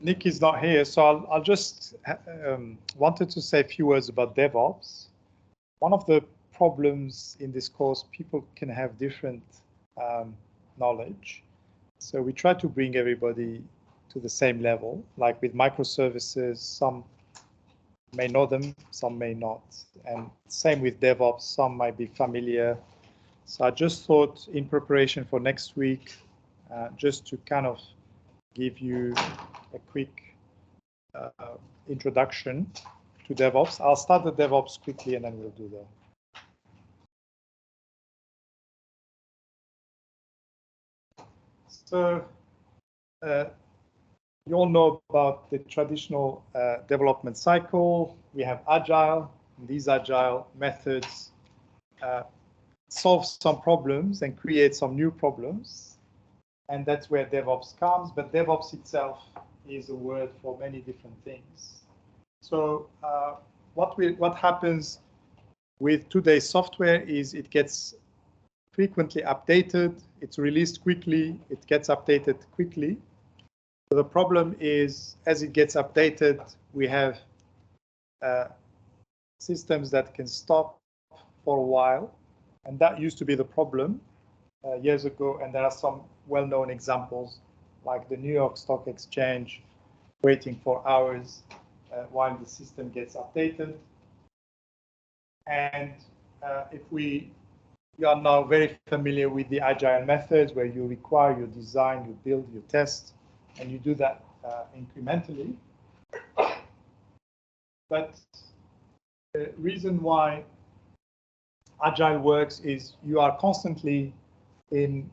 Nick is not here, so I'll just wanted to say a few words about DevOps. One of the problems in this course, people can have different knowledge. So we try to bring everybody to the same level, like with microservices, some may know them, some may not. And same with DevOps, some might be familiar. So I just thought in preparation for next week, just to kind of give you a quick introduction to DevOps. I'll start the DevOps quickly and then we'll do that. So you all know about the traditional development cycle. We have Agile, and these Agile methods solve some problems and create some new problems. And that's where DevOps comes, but DevOps itself is a word for many different things. So what happens with today's software is it gets frequently updated, it's released quickly, it gets updated quickly. So the problem is, as it gets updated, we have systems that can stop for a while, and that used to be the problem years ago, and there are some well-known examples like the New York Stock Exchange waiting for hours while the system gets updated. And if you are now very familiar with the Agile methods where you require, you design, you build, you test, and you do that incrementally. But the reason why Agile works is you are constantly in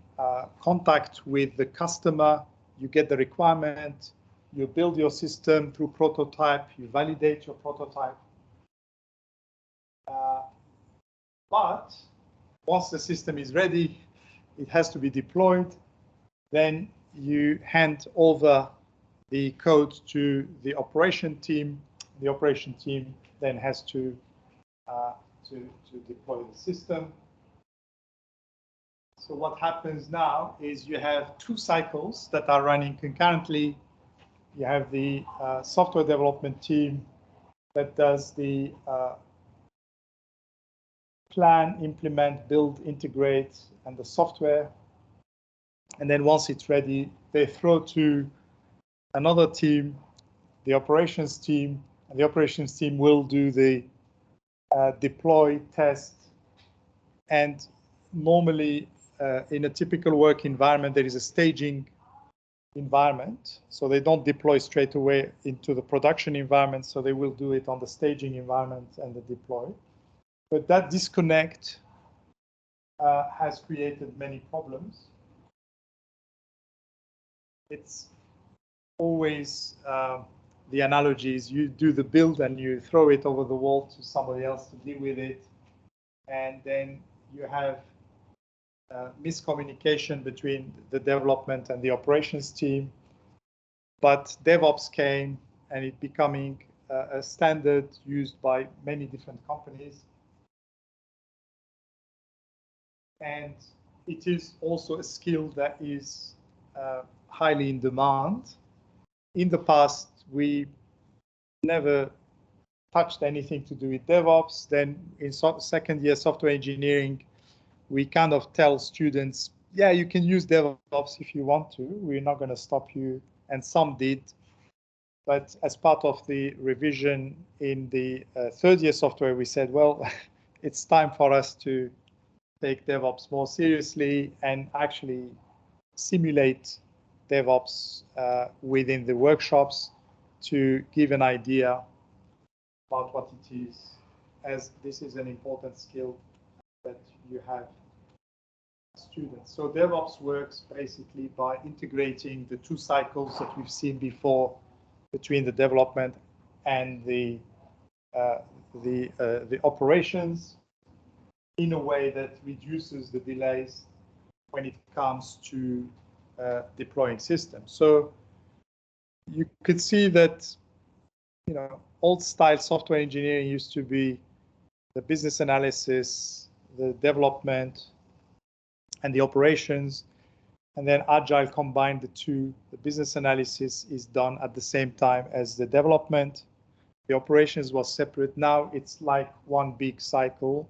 contact with the customer, you get the requirement, you build your system through prototype, you validate your prototype. But once the system is ready, it has to be deployed, then you hand over the code to the operation team. The operation team then has to deploy the system. So what happens now is you have two cycles that are running concurrently. You have the software development team that does the plan, implement, build, integrate, and the software. And then once it's ready, they throw to another team, the operations team, and the operations team will do the deploy, test, and normally in a typical work environment, there is a staging environment. So they don't deploy straight away into the production environment, so they will do it on the staging environment and the deploy. But that disconnect has created many problems. It's always the analogy is you do the build and you throw it over the wall to somebody else to deal with it. And then you have miscommunication between the development and the operations team. But DevOps came and it becoming a standard used by many different companies. And it is also a skill that is highly in demand. In the past, we never touched anything to do with DevOps. Then in second year software engineering, we kind of tell students, yeah, you can use DevOps if you want to. We're not going to stop you. And some did. But as part of the revision in the third year software, we said, well, it's time for us to take DevOps more seriously and actually simulate DevOps within the workshops to give an idea about what it is, as this is an important skill that you have students. So DevOps works basically by integrating the two cycles that we've seen before between the development and the operations in a way that reduces the delays when it comes to deploying systems. So you could see that, you know, old style software engineering used to be the business analysis, the development, and the operations. And then Agile combined the two. The business analysis is done at the same time as the development. The operations was separate. Now it's like one big cycle,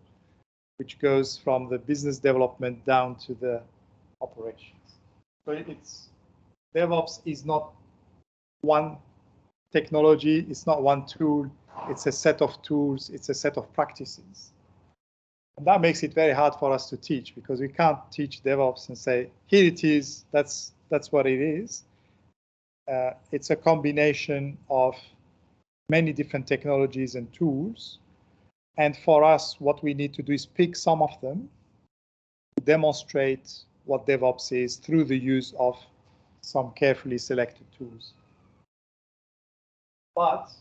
which goes from the business development down to the operations. So it's DevOps is not one technology, it's not one tool, it's a set of tools, it's a set of practices. And that makes it very hard for us to teach, because we can't teach DevOps and say, here it is, that's what it is. It's a combination of many different technologies and tools. And for us, what we need to do is pick some of them to demonstrate what DevOps is through the use of some carefully selected tools. But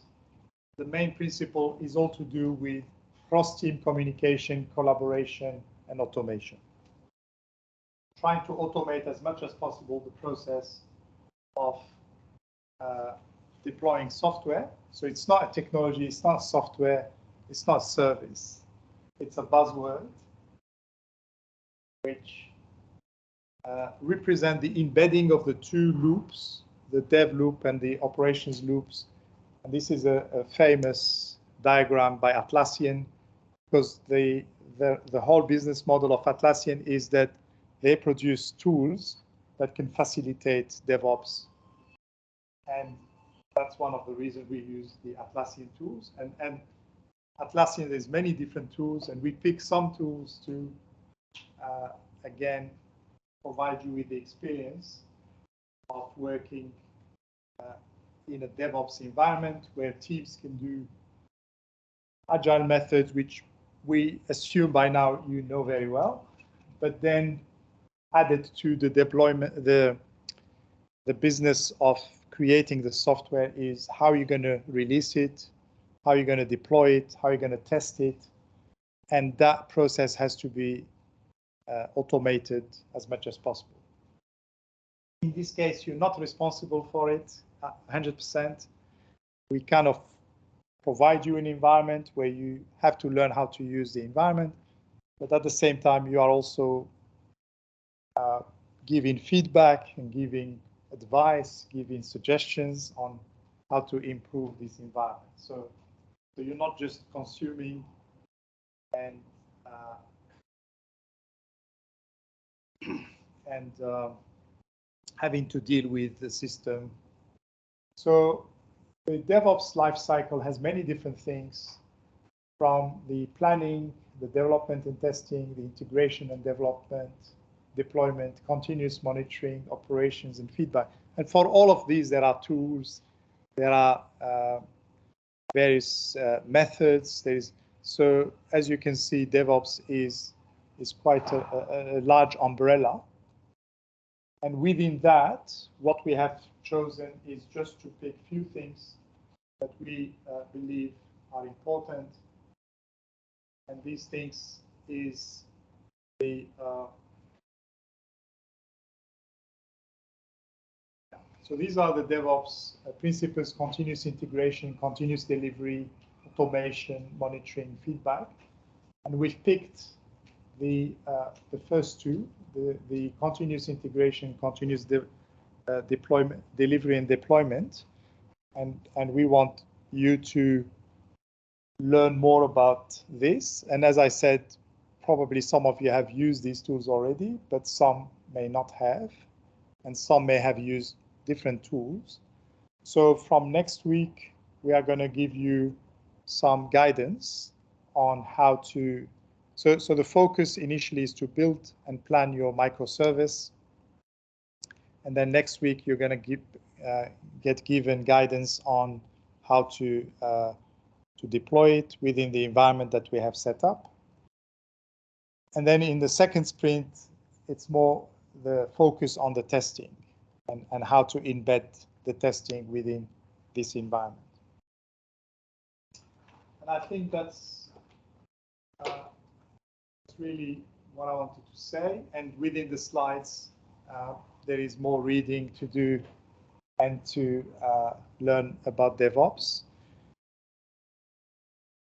the main principle is all to do with cross-team communication, collaboration, and automation. Trying to automate as much as possible the process of deploying software. So it's not a technology, it's not software, it's not service. It's a buzzword which represent the embedding of the two loops, the dev loop and the operations loops. And this is a famous diagram by Atlassian, because the whole business model of Atlassian is that they produce tools that can facilitate DevOps. And that's one of the reasons we use the Atlassian tools. And Atlassian, there's many different tools, and we pick some tools to, again, provide you with the experience of working in a DevOps environment where teams can do agile methods, which we assume by now you know very well, but then added to the deployment, the business of creating the software is how you're going to release it, how you're going to deploy it, how you're going to test it, and that process has to be automated as much as possible. In this case, you're not responsible for it 100%. We kind of provide you an environment where you have to learn how to use the environment, but at the same time, you are also giving feedback and giving advice, giving suggestions on how to improve this environment. So you're not just consuming and having to deal with the system. So the DevOps lifecycle has many different things, from the planning, the development and testing, the integration and development, deployment, continuous monitoring, operations, and feedback. And for all of these, there are tools, there are various methods. So as you can see, DevOps is quite a large umbrella. And within that, what we have chosen is just to pick a few things that we believe are important. And these things is the so these are the DevOps principles: continuous integration, continuous delivery, automation, monitoring, feedback. And we've picked the first two, the continuous integration, continuous deployment, delivery and deployment. And we want you to learn more about this. And as I said, probably some of you have used these tools already, but some may not have, and some may have used different tools. So from next week, we are going to give you some guidance on how to. So the focus initially is to build and plan your microservice. And then next week, you're going to get given guidance on how to deploy it within the environment that we have set up. And then in the second sprint, it's more the focus on the testing and how to embed the testing within this environment. And I think that's really what I wanted to say. And within the slides, there is more reading to do and to learn about DevOps.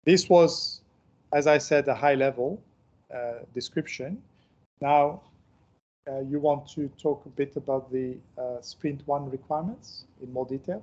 This was, as I said, a high-level description. Now, you want to talk a bit about the sprint 1 requirements in more detail?